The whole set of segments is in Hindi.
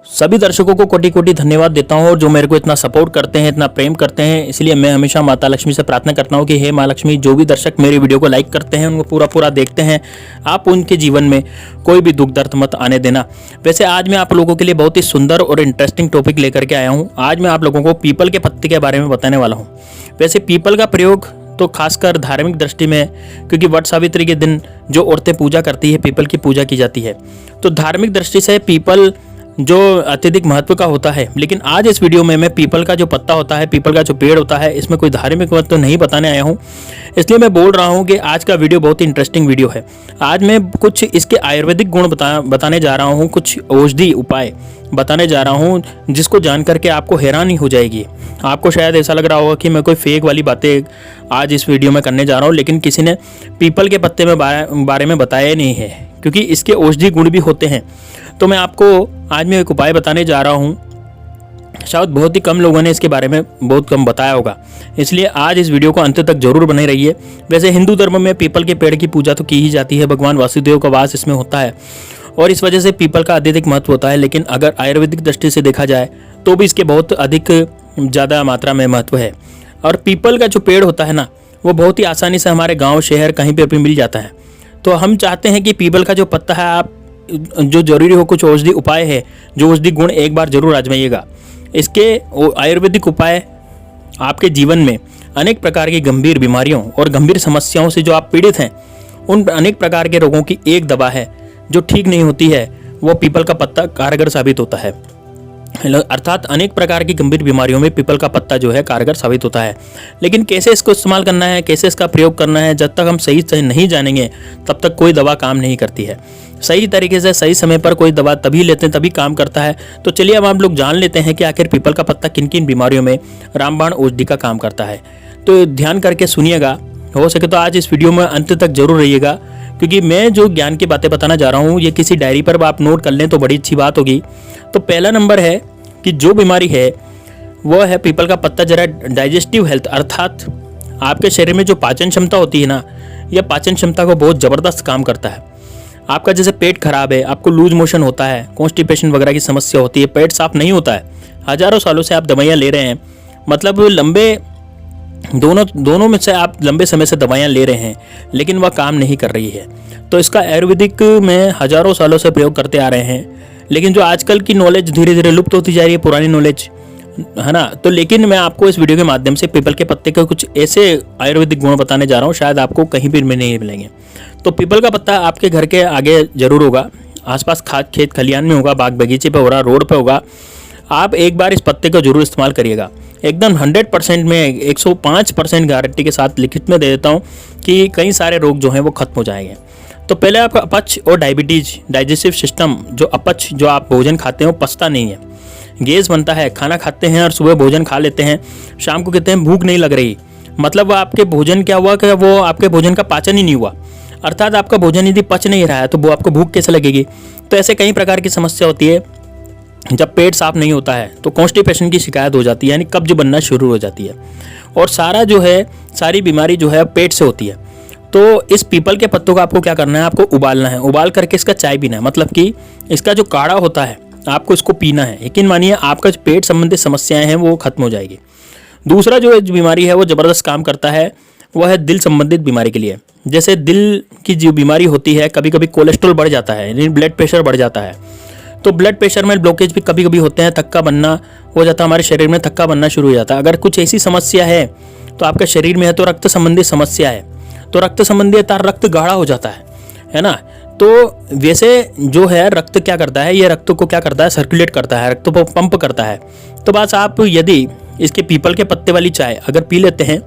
सभी दर्शकों को कोटि कोटि धन्यवाद देता हूँ और जो मेरे को इतना सपोर्ट करते हैं, इतना प्रेम करते हैं। इसलिए मैं हमेशा माता लक्ष्मी से प्रार्थना करता हूँ कि हे माँ लक्ष्मी, जो भी दर्शक मेरी वीडियो को लाइक करते हैं, उनको पूरा देखते हैं, आप उनके जीवन में कोई भी दुख दर्द मत आने देना। वैसे आज मैं आप लोगों के लिए बहुत ही सुंदर और इंटरेस्टिंग टॉपिक लेकर के आया हूँ। आज मैं आप लोगों को पीपल के पत्ते के बारे में बताने वाला हूँ। वैसे पीपल का प्रयोग तो खासकर धार्मिक दृष्टि में, क्योंकि वट सावित्री के दिन जो औरतें पूजा करती है, पीपल की पूजा की जाती है, तो धार्मिक दृष्टि से पीपल जो अत्यधिक महत्व का होता है। लेकिन आज इस वीडियो में मैं पीपल का जो पत्ता होता है, पीपल का जो पेड़ होता है, इसमें कोई धार्मिक महत्व तो नहीं बताने आया हूँ। इसलिए मैं बोल रहा हूँ कि आज का वीडियो बहुत ही इंटरेस्टिंग वीडियो है। आज मैं कुछ इसके आयुर्वेदिक गुण बताने जा रहा हूँ, कुछ औषधि उपाय बताने जा रहा हूँ, जिसको जान करके आपको हैरानी हो जाएगी। आपको शायद ऐसा लग रहा होगा कि मैं कोई फेक वाली बातें आज इस वीडियो में करने जा रहा हूँ, लेकिन किसी ने पीपल के पत्ते में बारे में बताया नहीं है, क्योंकि इसके औषधि गुण भी होते हैं। तो मैं आपको आज मैं एक उपाय बताने जा रहा हूँ। शायद बहुत ही कम लोगों ने इसके बारे में बहुत कम बताया होगा, इसलिए आज इस वीडियो को अंत तक जरूर बने रहिए। वैसे हिंदू धर्म में पीपल के पेड़ की पूजा तो की ही जाती है, भगवान वासुदेव का वास इसमें होता है और इस वजह से पीपल का अत्यधिक महत्व होता है। लेकिन अगर आयुर्वेदिक दृष्टि से देखा जाए तो भी इसके बहुत अधिक ज़्यादा मात्रा में महत्व है। और पीपल का जो पेड़ होता है ना, वो बहुत ही आसानी से हमारे गाँव शहर कहीं पर भी मिल जाता है। तो हम चाहते हैं कि पीपल का जो पत्ता है, आप जो जरूरी हो कुछ औषधि उपाय है, जो औषधि गुण एक बार जरूर आजमाइएगा। इसके आयुर्वेदिक उपाय आपके जीवन में अनेक प्रकार की गंभीर बीमारियों और गंभीर समस्याओं से जो आप पीड़ित हैं, उन अनेक प्रकार के रोगों की एक दवा है जो ठीक नहीं होती है, वो पीपल का पत्ता कारगर साबित होता है। अर्थात अनेक प्रकार की गंभीर बीमारियों में पीपल का पत्ता जो है कारगर साबित होता है। लेकिन कैसे इसको इस्तेमाल करना है, कैसे इसका प्रयोग करना है, जब तक हम सही से नहीं जानेंगे तब तक कोई दवा काम नहीं करती है। सही तरीके से सही समय पर कोई दवा तभी लेते हैं तभी काम करता है। तो चलिए अब आप लोग जान लेते हैं कि आखिर पीपल का पत्ता किन किन बीमारियों में रामबाण औषधि का काम करता है। तो ध्यान करके सुनिएगा, हो सके तो आज इस वीडियो में अंत तक जरूर रहिएगा, क्योंकि मैं जो ज्ञान की बातें बताना जा रहा हूँ ये किसी डायरी पर आप नोट कर लें तो बड़ी अच्छी बात होगी। तो पहला नंबर है कि जो बीमारी है वो है पीपल का पत्ता जरा डाइजेस्टिव हेल्थ, अर्थात आपके शरीर में जो पाचन क्षमता होती है ना, यह पाचन क्षमता को बहुत ज़बरदस्त काम करता है। आपका जैसे पेट खराब है, आपको लूज मोशन होता है, कॉन्स्टिपेशन वगैरह की समस्या होती है, पेट साफ नहीं होता है, हजारों सालों से आप दवाइयाँ ले रहे हैं, मतलब लंबे दोनों में से आप लंबे समय से दवाइयाँ ले रहे हैं, लेकिन वह काम नहीं कर रही है, तो इसका आयुर्वेदिक में हजारों सालों से प्रयोग करते आ रहे हैं। लेकिन जो आजकल की नॉलेज धीरे धीरे लुप्त होती जा रही है, पुरानी नॉलेज है ना, तो लेकिन मैं आपको इस वीडियो के माध्यम से पीपल के पत्ते के कुछ ऐसे आयुर्वेदिक गुण बताने जा रहा हूँ, शायद आपको कहीं भी नहीं मिलेंगे। तो पीपल का पत्ता आपके घर के आगे जरूर होगा, आसपास खेत खलियान में होगा, बाग बगीचे पे हो रहा, रोड पे होगा। आप एक बार इस पत्ते को जरूर इस्तेमाल करिएगा। एकदम 100% में 105% गारंटी के साथ लिखित में दे देता हूँ कि कई सारे रोग जो हैं वो खत्म हो जाएंगे। तो पहले आपका अपच और डायबिटीज, डाइजेस्टिव सिस्टम, जो अपच जो आप भोजन खाते हैं वो पचता नहीं है, गैस बनता है, खाना खाते हैं और सुबह भोजन खा लेते हैं, शाम को कहते हैं भूख नहीं लग रही, मतलब आपके भोजन क्या हुआ कि वो आपके भोजन का पाचन ही नहीं हुआ, अर्थात आपका भोजन यदि पच नहीं रहा है तो वो आपको भूख कैसे लगेगी। तो ऐसे कई प्रकार की समस्या होती है। जब पेट साफ नहीं होता है तो कॉन्स्टिपेशन की शिकायत हो जाती है, यानी कब्ज बनना शुरू हो जाती है, और सारी बीमारी जो है पेट से होती है। तो इस पीपल के पत्तों का आपको क्या करना है, आपको उबालना है, उबाल करके इसका चाय पीना है, मतलब कि इसका जो काढ़ा होता है आपको इसको पीना है। यकीन मानिए आपका जो पेट संबंधित समस्याएं हैं वो खत्म हो जाएगी। दूसरा जो बीमारी है वो ज़बरदस्त काम करता है, वह है दिल संबंधित बीमारी के लिए। जैसे दिल की जो बीमारी होती है, कभी कभी कोलेस्ट्रॉल बढ़ जाता है, यानी ब्लड प्रेशर बढ़ जाता है, तो ब्लड प्रेशर में ब्लॉकेज भी कभी कभी होते हैं, थक्का बनना हो जाता है, हमारे शरीर में थक्का बनना शुरू हो जाता है। अगर कुछ ऐसी समस्या है तो आपके शरीर में है, तो रक्त संबंधित समस्या है, तो रक्त संबंधी रक्त गाढ़ा हो जाता है ना। तो वैसे जो है रक्त क्या करता है, ये रक्त को क्या करता है, सर्कुलेट करता है, रक्त को पंप करता है। तो बस आप यदि इसके पीपल के पत्ते वाली चाय अगर पी लेते हैं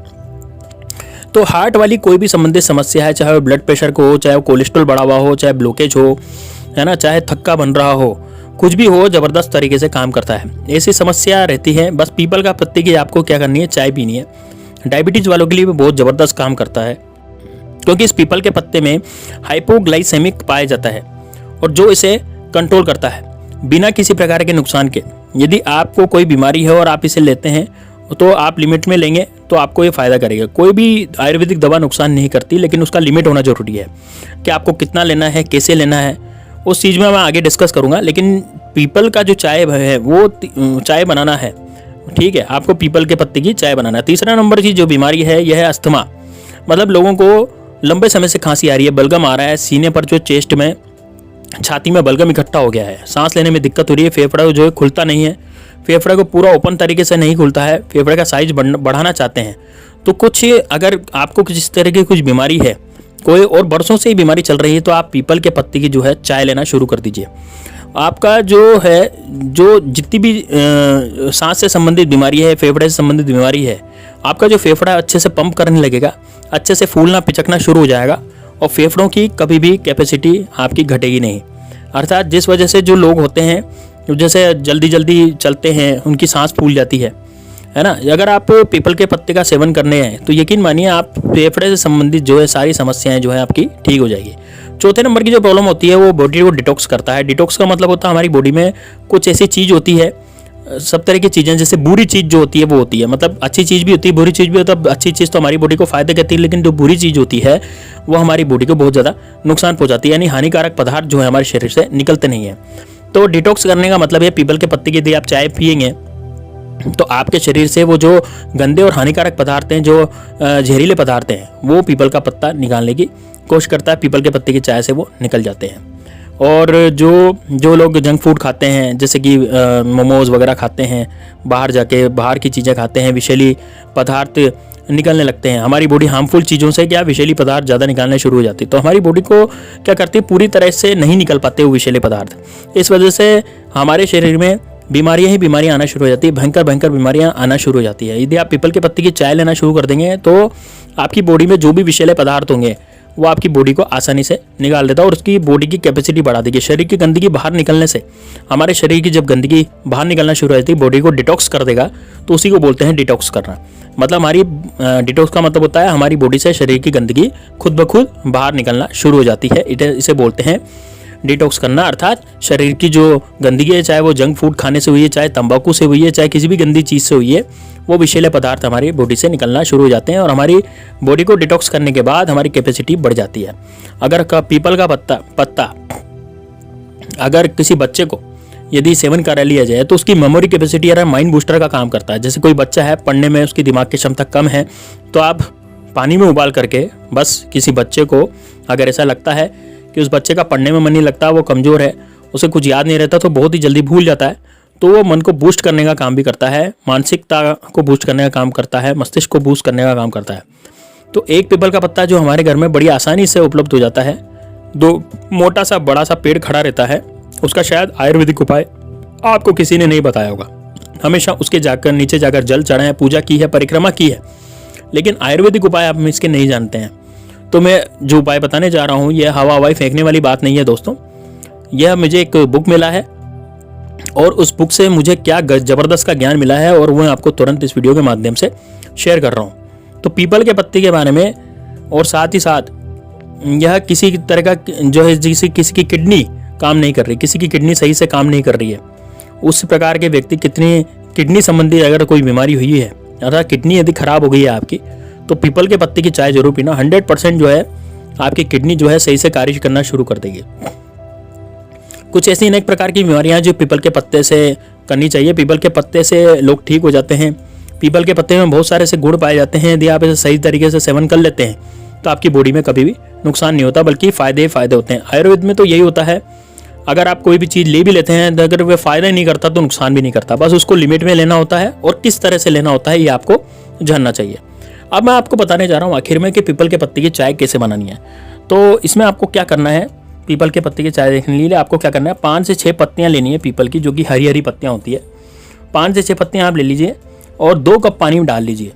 तो हार्ट वाली कोई भी संबंधित समस्या है, चाहे वो ब्लड प्रेशर को हो, चाहे वो कोलेस्ट्रॉल बढ़ा हुआ हो, चाहे ब्लॉकेज हो, है ना, चाहे थक्का बन रहा हो, कुछ भी हो, ज़बरदस्त तरीके से काम करता है। ऐसी समस्या रहती है, बस पीपल का पत्ते की आपको क्या करनी है, चाय पीनी है। डायबिटीज़ वालों के लिए भी बहुत ज़बरदस्त काम करता है, क्योंकि इस पीपल के पत्ते में हाइपोग्लाइसेमिक पाया जाता है और जो इसे कंट्रोल करता है बिना किसी प्रकार के नुकसान के। यदि आपको कोई बीमारी है और आप इसे लेते हैं तो आप लिमिट में लेंगे तो आपको ये फ़ायदा करेगा। कोई भी आयुर्वेदिक दवा नुकसान नहीं करती, लेकिन उसका लिमिट होना जरूरी है कि आपको कितना लेना है, कैसे लेना है, उस चीज़ में मैं आगे डिस्कस करूँगा। लेकिन पीपल का जो चाय है वो चाय बनाना है, ठीक है, आपको पीपल के पत्ते की चाय बनाना है। तीसरा नंबर की जो बीमारी है यह है अस्थमा, मतलब लोगों को लंबे समय से खांसी आ रही है, बलगम आ रहा है, सीने पर जो चेस्ट में छाती में बलगम इकट्ठा हो गया है, सांस लेने में दिक्कत हो रही है, फेफड़ा जो है खुलता नहीं है, फेफड़े को पूरा ओपन तरीके से नहीं खुलता है, फेफड़े का साइज बढ़ाना चाहते हैं। तो कुछ अगर आपको कुछ इस तरह की कुछ बीमारी है, कोई और बरसों से ही बीमारी चल रही है, तो आप पीपल के पत्ते की जो है चाय लेना शुरू कर दीजिए। आपका जो है जो जितनी भी सांस से संबंधित बीमारी है, फेफड़े से संबंधित बीमारी है, आपका जो फेफड़ा अच्छे से पंप करने लगेगा, अच्छे से फूलना पिचकना शुरू हो जाएगा और फेफड़ों की कभी भी कैपेसिटी आपकी घटेगी नहीं। अर्थात जिस वजह से जो लोग होते हैं जैसे जल्दी जल्दी चलते हैं, उनकी सांस फूल जाती है ना, अगर आप पीपल के पत्ते का सेवन करने हैं तो यकीन मानिए आप फेफड़े से संबंधित जो है सारी समस्याएं जो है आपकी ठीक हो जाएगी। चौथे नंबर की जो प्रॉब्लम होती है वो बॉडी को डिटॉक्स करता है। डिटॉक्स का मतलब होता है हमारी बॉडी में कुछ ऐसी चीज़ होती है, सब तरह की चीज़ें, जैसे बुरी चीज़ जो होती है वो होती है, मतलब अच्छी चीज़ भी होती है, बुरी चीज़ भी होती है। अच्छी चीज़ तो हमारी बॉडी को फायदे करती है, लेकिन जो बुरी चीज़ होती है वो हमारी बॉडी को बहुत ज़्यादा नुकसान पहुँचाती है, यानी हानिकारक पदार्थ जो है हमारे शरीर से निकलते नहीं है। तो डिटॉक्स करने का मतलब है पीपल के पत्ते की यदि आप चाय पिएंगे तो आपके शरीर से वो जो गंदे और हानिकारक पदार्थ हैं, जो जहरीले पदार्थ हैं, वो पीपल का पत्ता निकालने की कोशिश करता है, पीपल के पत्ते की चाय से वो निकल जाते हैं। और जो लोग जंक फूड खाते हैं, जैसे कि मोमोज़ वगैरह खाते हैं, बाहर जाके बाहर की चीज़ें खाते हैं, विषैली पदार्थ निकलने लगते हैं, हमारी बॉडी हार्मफुल चीज़ों से क्या विषैली पदार्थ ज़्यादा निकालने शुरू हो जाती है, तो हमारी बॉडी को क्या करती है, पूरी तरह से नहीं निकल पाते वो विषैले पदार्थ। इस वजह से हमारे शरीर में बीमारियां ही बीमारियां आना शुरू हो जाती है, भयंकर भयंकर बीमारियां आना शुरू हो जाती है। यदि आप पीपल के पत्ते की चाय लेना शुरू कर देंगे तो आपकी बॉडी में जो भी विषैले पदार्थ होंगे वो आपकी बॉडी को आसानी से निकाल देता है और उसकी बॉडी की कैपेसिटी बढ़ा देगी। शरीर की गंदगी बाहर निकलने से, हमारे शरीर की जब गंदगी बाहर निकलना शुरू हो जाती है, बॉडी को डिटॉक्स कर देगा, तो उसी को बोलते हैं डिटॉक्स करना। मतलब हमारी डिटॉक्स का मतलब होता है हमारी बॉडी से शरीर की गंदगी खुद ब खुद बाहर निकलना शुरू हो जाती है, इसे बोलते हैं डिटॉक्स करना। अर्थात शरीर की जो गंदगी है, चाहे वो जंक फूड खाने से हुई है, चाहे तंबाकू से हुई है, चाहे किसी भी गंदी चीज़ से हुई है, वो विषैले पदार्थ हमारी बॉडी से निकलना शुरू हो जाते हैं और हमारी बॉडी को डिटॉक्स करने के बाद हमारी कैपेसिटी बढ़ जाती है। अगर पीपल का पत्ता अगर किसी बच्चे को यदि सेवन करा लिया जाए तो उसकी मेमोरी कैपेसिटी या माइंड बूस्टर का काम करता है। जैसे कोई बच्चा है, पढ़ने में उसकी दिमाग की क्षमता कम है, तो आप पानी में उबाल करके बस किसी बच्चे को, अगर ऐसा लगता है कि उस बच्चे का पढ़ने में मन नहीं लगता, वो कमज़ोर है, उसे कुछ याद नहीं रहता, तो बहुत ही जल्दी भूल जाता है, तो वो मन को बूस्ट करने का काम भी करता है, मानसिकता को बूस्ट करने का काम करता है, मस्तिष्क को बूस्ट करने का काम करता है। तो एक पीपल का पत्ता जो हमारे घर में बड़ी आसानी से उपलब्ध हो जाता है, दो मोटा सा बड़ा सा पेड़ खड़ा रहता है, उसका शायद आयुर्वेदिक उपाय आपको किसी ने नहीं बताया होगा। हमेशा उसके जाकर नीचे जाकर जल चढ़ाएं, पूजा की है, परिक्रमा की है, लेकिन आयुर्वेदिक उपाय आप इसके नहीं जानते हैं। तो मैं जो उपाय बताने जा रहा हूँ यह हवाई फेंकने वाली बात नहीं है दोस्तों। यह मुझे एक बुक मिला है और उस बुक से मुझे क्या ज़बरदस्त का ज्ञान मिला है और वो मैं आपको तुरंत इस वीडियो के माध्यम से शेयर कर रहा हूँ। तो पीपल के पत्ते के बारे में, और साथ ही साथ यह किसी तरह का जो है जिसे किसी की किडनी काम नहीं कर रही, किसी की किडनी सही से काम नहीं कर रही है, उस प्रकार के व्यक्ति कितनी किडनी संबंधी अगर कोई बीमारी हुई है, अर्थात किडनी यदि खराब हो गई है आपकी, तो पीपल के पत्ते की चाय जरूर पीना। 100% जो है आपकी किडनी जो है सही से कार्य करना शुरू कर देगी। कुछ ऐसी अनेक प्रकार की बीमारियां जो पीपल के पत्ते से करनी चाहिए। पीपल के पत्ते से लोग ठीक हो जाते हैं। पीपल के पत्ते में बहुत सारे ऐसे गुण पाए जाते हैं, यदि आप इसे सही तरीके से सेवन कर लेते हैं तो आपकी बॉडी में कभी भी नुकसान नहीं होता, बल्कि फ़ायदे ही फ़ायदे होते हैं। आयुर्वेद में तो यही होता है, अगर आप कोई भी चीज़ ले भी लेते हैं, अगर वह फ़ायदा नहीं करता तो नुकसान भी नहीं करता, बस उसको लिमिट में लेना होता है और किस तरह से लेना होता है ये आपको जानना चाहिए। अब मैं आपको बताने जा रहा हूँ आखिर में कि पीपल के पत्ते की चाय कैसे बनानी है। तो इसमें आपको क्या करना है, पीपल के पत्ते की चाय देखने के लिए आपको क्या करना है, 5 से 6 पत्तियाँ लेनी है पीपल की, जो कि हरी हरी पत्तियाँ होती है। 5 से 6 पत्तियाँ आप ले लीजिए और 2 कप पानी में डाल लीजिए।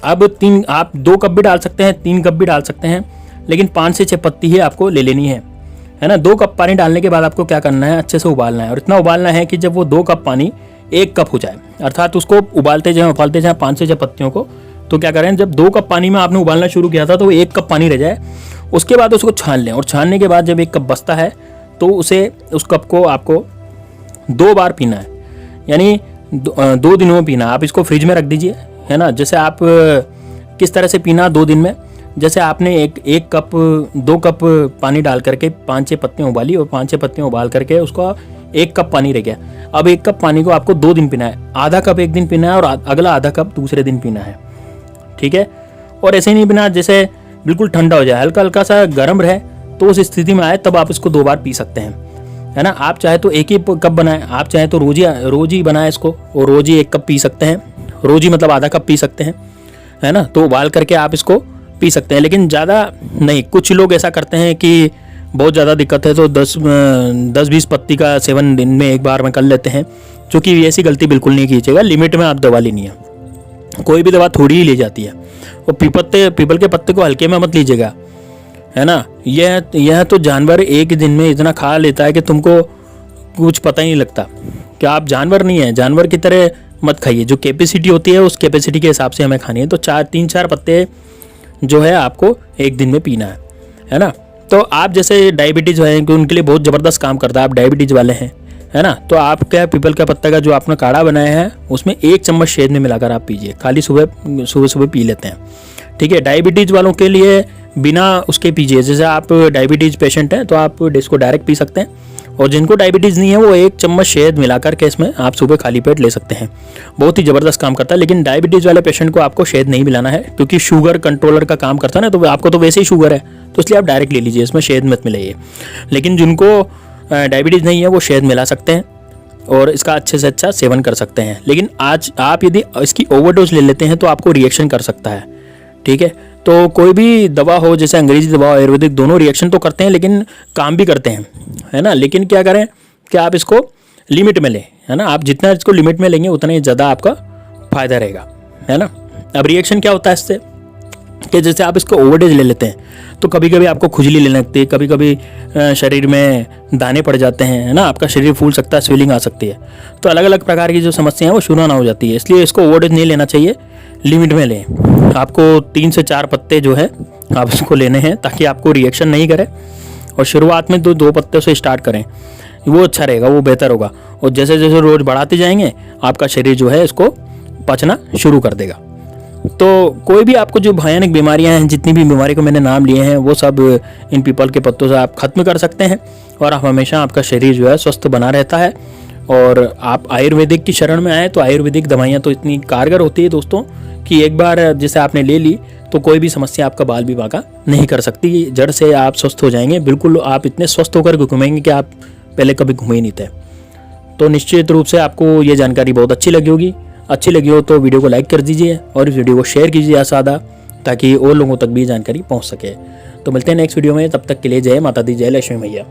अब आप 2 कप भी डाल सकते हैं, 3 कप भी डाल सकते हैं, लेकिन 5 से 6 पत्ती ही आपको ले लेनी है ना। 2 कप पानी डालने के बाद आपको क्या करना है, अच्छे से उबालना है, और इतना उबालना है कि जब वो 2 कप पानी 1 कप हो जाए, अर्थात उसको उबालते जाएं 5 से 6 पत्तियों को। तो क्या करें, जब 2 कप पानी में आपने उबालना शुरू किया था तो 1 कप पानी रह जाए, उसके बाद उसको छान लें, और छानने के बाद जब 1 कप बचता है तो उस कप को आपको 2 बार पीना है, यानी 2 दिनों में पीना। आप इसको फ्रिज में रख दीजिए, है ना। जैसे आप किस तरह से पीना 2 दिन में, जैसे आपने एक कप 2 कप पानी डाल करके 5-6 पत्तियाँ उबाली और 5-6 पत्तियाँ उबाल करके उसको 1 कप पानी रह गया। अब 1 कप पानी को आपको 2 दिन पीना है, आधा कप एक दिन पीना है और अगला आधा कप दूसरे दिन पीना है, ठीक है। और ऐसे ही नहीं पीना जैसे बिल्कुल ठंडा हो जाए, हल्का हल्का सा गर्म रहे तो उस स्थिति में आए तब आप इसको 2 बार पी सकते हैं, है ना। आप चाहे तो 1 ही कप बनाएं, आप चाहे तो रोज ही बनाएं इसको और रोज ही 1 कप पी सकते हैं, रोज ही मतलब आधा कप पी सकते हैं, है ना। तो उबाल करके आप इसको पी सकते हैं, लेकिन ज़्यादा नहीं। कुछ लोग ऐसा करते हैं कि बहुत ज़्यादा दिक्कत है तो 10-20 पत्ती का सेवन दिन में एक बार में कर लेते हैं, जो कि ऐसी गलती बिल्कुल नहीं कीजिएगा। लिमिट में आप दवा लेनी है, कोई भी दवा थोड़ी ही ली जाती है। और पीपल के पत्ते को हल्के में मत लीजिएगा, है ना। यह तो जानवर एक दिन में इतना खा लेता है कि तुमको कुछ पता ही नहीं लगता कि आप जानवर नहीं है। जानवर की तरह मत खाइए, जो कैपेसिटी होती है उस कैपेसिटी के हिसाब से हमें खानी है। तो 3-4 पत्ते जो है आपको एक दिन में पीना है ना। तो आप जैसे डायबिटीज़ है कि उनके लिए बहुत ज़बरदस्त काम करता है, आप डायबिटीज़ वाले हैं, है ना। तो आप क्या पीपल का पत्ता का जो आपने काढ़ा बनाया है उसमें 1 चम्मच शहद में मिलाकर आप पीजिए, खाली सुबह पी लेते हैं, ठीक है। डायबिटीज़ वालों के लिए बिना उसके पीजिए, जैसे आप डायबिटीज़ पेशेंट हैं तो आप इसको डायरेक्ट पी सकते हैं, और जिनको डायबिटीज़ नहीं है वो 1 चम्मच शहद मिलाकर के इसमें आप सुबह खाली पेट ले सकते हैं। बहुत ही ज़बरदस्त काम करता है, लेकिन डायबिटीज़ वाले पेशेंट को आपको शहद नहीं मिलाना है, क्योंकि शुगर कंट्रोलर का काम करता है ना, तो आपको तो वैसे ही शुगर है, तो इसलिए आप डायरेक्ट ले लीजिए, इसमें शहद मत मिलाइए। लेकिन जिनको डायबिटीज़ नहीं है वो शहद मिला सकते हैं और इसका अच्छे से अच्छा सेवन कर सकते हैं। लेकिन आज आप यदि इसकी ओवरडोज ले लेते हैं तो आपको रिएक्शन कर सकता है, ठीक है। तो कोई भी दवा हो, जैसे अंग्रेजी दवा हो, आयुर्वेदिक, दोनों रिएक्शन तो करते हैं लेकिन काम भी करते हैं, है ना। लेकिन क्या करें कि आप इसको लिमिट में लें, है ना। आप जितना इसको लिमिट में लेंगे उतना ही ज़्यादा आपका फ़ायदा रहेगा, है ना। अब रिएक्शन क्या होता है इससे कि जैसे आप इसको ओवरडोज ले लेते हैं तो कभी कभी आपको खुजली लेने लगती है, कभी कभी शरीर में दाने पड़ जाते हैं, है ना। आपका शरीर फूल सकता है, स्वेलिंग आ सकती है। तो अलग अलग प्रकार की जो समस्या है वो शुरू ना हो जाती है, इसलिए इसको ओवरडोज नहीं लेना चाहिए, लिमिट में लें। आपको 3 से 4 पत्ते जो है आप इसको लेने हैं ताकि आपको रिएक्शन नहीं करे, और शुरुआत में 2 पत्तों से स्टार्ट करें, वो अच्छा रहेगा, वो बेहतर होगा। और जैसे जैसे रोज़ बढ़ाते जाएंगे आपका शरीर जो है इसको पचना शुरू कर देगा। तो कोई भी आपको जो भयानक बीमारियां हैं, जितनी भी बीमारी को मैंने नाम लिए हैं, वो सब इन पीपल के पत्तों से आप खत्म कर सकते हैं, और आप हमेशा आपका शरीर जो है स्वस्थ बना रहता है। और आप आयुर्वेदिक की शरण में आए तो आयुर्वेदिक दवाइयाँ तो इतनी कारगर होती है दोस्तों कि एक बार जैसे आपने ले ली तो कोई भी समस्या आपका बाल भी बाका नहीं कर सकती, जड़ से आप स्वस्थ हो जाएंगे। बिल्कुल आप इतने स्वस्थ होकर घूमेंगे कि आप पहले कभी घूमे ही नहीं थे। तो निश्चित रूप से आपको ये जानकारी बहुत अच्छी लगी होगी। अच्छी लगी हो तो वीडियो को लाइक कर दीजिए और इस वीडियो को शेयर कीजिए ज़्यादा, ताकि और लोगों तक भी जानकारी पहुंच सके। तो मिलते हैं नेक्स्ट वीडियो में, तब तक के लिए जय माता दी, जय लक्ष्मी मैया।